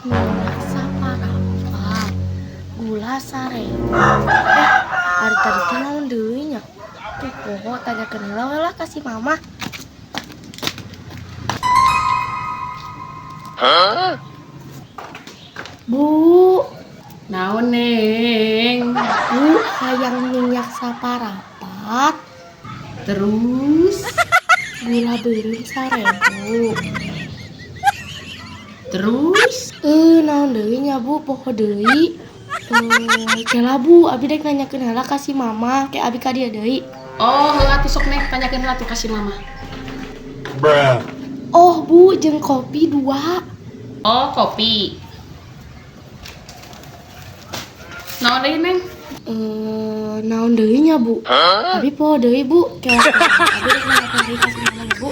minyak saparapat gula sarebu ari tadi teh naon deui nya tuh poho tanyakeun heula we lah kasih mama. Bu, Naon Neng? bu hayang minyak saparapat Terus gula beureum sarebu. terus Naon deui nya bu poho deui. Kela bu abi dek nanyakeun heula kasih mama ke abi ka dieu deui. oh heula tuh sok Neng tanyakeun heula tuh kasih mama. Oh bu jeung kopi 2. Oh kopi. Naon deui Neng? Naon deui nya bu? Abi poho deui bu. Kela abi dek nanyakeun deui kasih mama nya bu.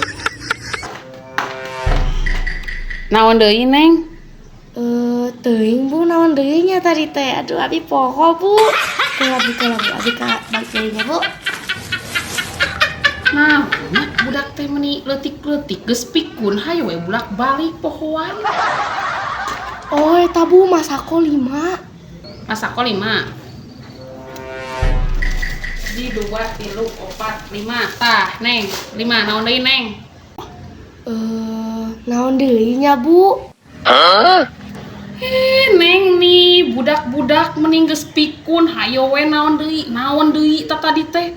Naon deui Neng? Teuing bu naon deui nya tadi teh. Aduh abi poho bu. Kela bu abi ka balik deui nya bu. Nah, budak teh meni leutik-leutik geus pikun hayu we bulak balik pohoan. Oh eta bu masako 5. Masako 5. 1, 2, 3, 4, 5. Tah, Neng. 5 naon deui Neng? Naon deui nya bu? Neng nih budak-budak mending geus pikun hayo we naon deui ta tadi teh.